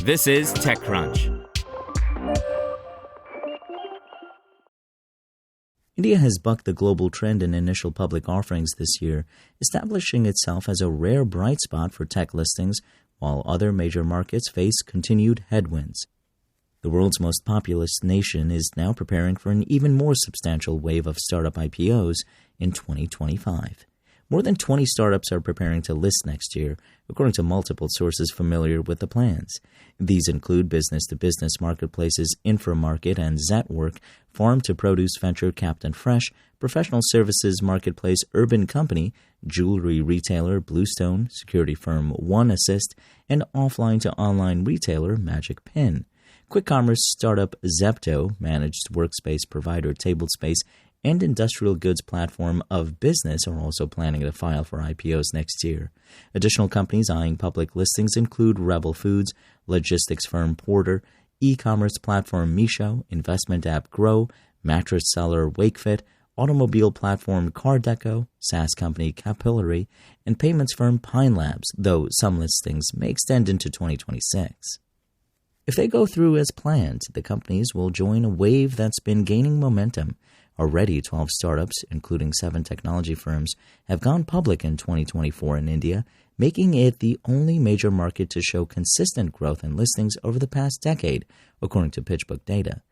This is TechCrunch. India has bucked the global trend in initial public offerings this year, establishing itself as a rare bright spot for tech listings, while other major markets face continued headwinds. The world's most populous nation is now preparing for an even more substantial wave of startup IPOs in 2025. More than 20 startups are preparing to list next year, according to multiple sources familiar with the plans. These include business-to-business marketplaces Inframarket and Zetwork, farm-to-produce venture Captain Fresh, professional services marketplace Urban Company, jewelry retailer Bluestone, security firm One Assist, and offline-to-online retailer Magic Pin. Quick commerce startup Zepto, managed workspace provider Tablespace, and industrial goods platform Of Business are also planning to file for IPOs next year. Additional companies eyeing public listings include Rebel Foods, logistics firm Porter, e-commerce platform Meesho, investment app Grow, mattress seller WakeFit, automobile platform CarDeco, SaaS company Capillary, and payments firm Pine Labs, though some listings may extend into 2026. If they go through as planned, the companies will join a wave that's been gaining momentum. Already, 12 startups, including 7 technology firms, have gone public in 2024 in India, making it the only major market to show consistent growth in listings over the past decade, according to PitchBook data.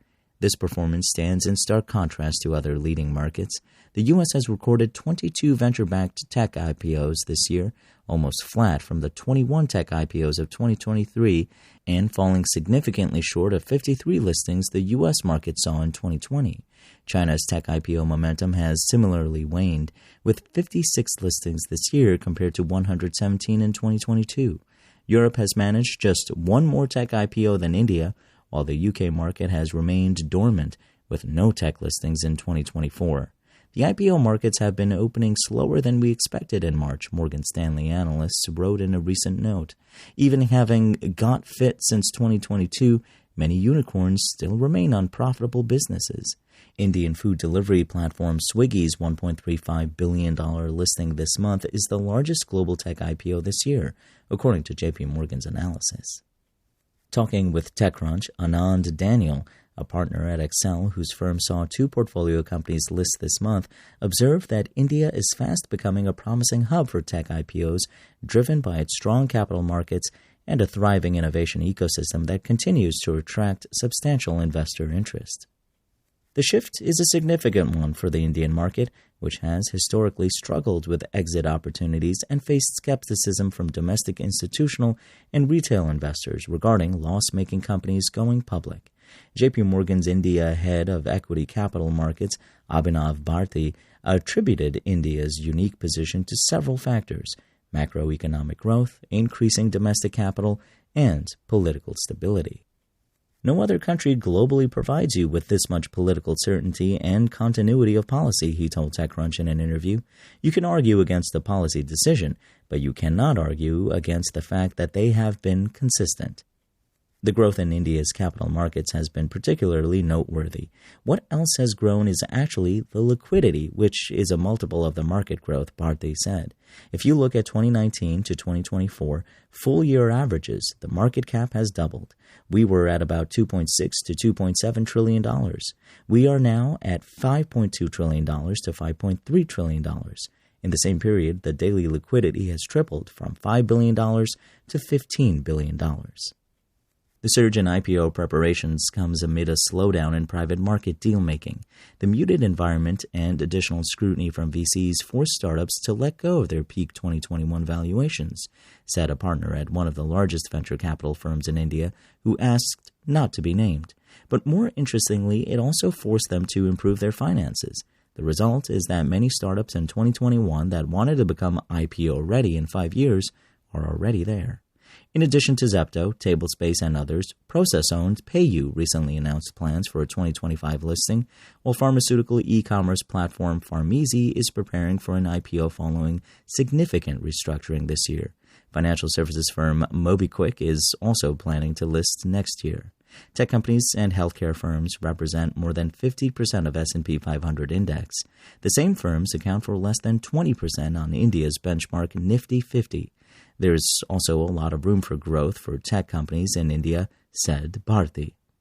This performance stands in stark contrast to other leading markets. The U.S. has recorded 22 venture-backed tech IPOs this year, almost flat from the 21 tech IPOs of 2023, and falling significantly short of 53 listings the U.S. market saw in 2020. China's tech IPO momentum has similarly waned, with 56 listings this year compared to 117 in 2022. Europe has managed just one more tech IPO than India, while the UK market has remained dormant, with no tech listings in 2024. The IPO markets have been opening slower than we expected in March, Morgan Stanley analysts wrote in a recent note. Even having got fit since 2022, many unicorns still remain unprofitable businesses. Indian food delivery platform Swiggy's $1.35 billion listing this month is the largest global tech IPO this year, according to JP Morgan's analysis. Talking with TechCrunch, Anand Daniel, a partner at Excel whose firm saw 2 portfolio companies list this month, observed that India is fast becoming a promising hub for tech IPOs, driven by its strong capital markets and a thriving innovation ecosystem that continues to attract substantial investor interest. The shift is a significant one for the Indian market, which has historically struggled with exit opportunities and faced skepticism from domestic institutional and retail investors regarding loss-making companies going public. JP Morgan's India head of equity capital markets, Abhinav Bharti, attributed India's unique position to several factors: macroeconomic growth, increasing domestic capital, and political stability. No other country globally provides you with this much political certainty and continuity of policy, he told TechCrunch in an interview. You can argue against the policy decision, but you cannot argue against the fact that they have been consistent. The growth in India's capital markets has been particularly noteworthy. What else has grown is actually the liquidity, which is a multiple of the market growth, Bharti said. If you look at 2019 to 2024 full-year averages, the market cap has doubled. We were at about $2.6 to $2.7 trillion. We are now at $5.2 trillion to $5.3 trillion. In the same period, the daily liquidity has tripled from $5 billion to $15 billion. The surge in IPO preparations comes amid a slowdown in private market deal-making. The muted environment and additional scrutiny from VCs forced startups to let go of their peak 2021 valuations, said a partner at one of the largest venture capital firms in India who asked not to be named. But more interestingly, it also forced them to improve their finances. The result is that many startups in 2021 that wanted to become IPO-ready in 5 years are already there. In addition to Zepto, Tablespace, and others, process-owned PayU recently announced plans for a 2025 listing, while pharmaceutical e-commerce platform Pharmeasy is preparing for an IPO following significant restructuring this year. Financial services firm MobiKwik is also planning to list next year. Tech companies and healthcare firms represent more than 50% of S&P 500 index. The same firms account for less than 20% on India's benchmark Nifty 50. There's also a lot of room for growth for tech companies in India, said Bharti.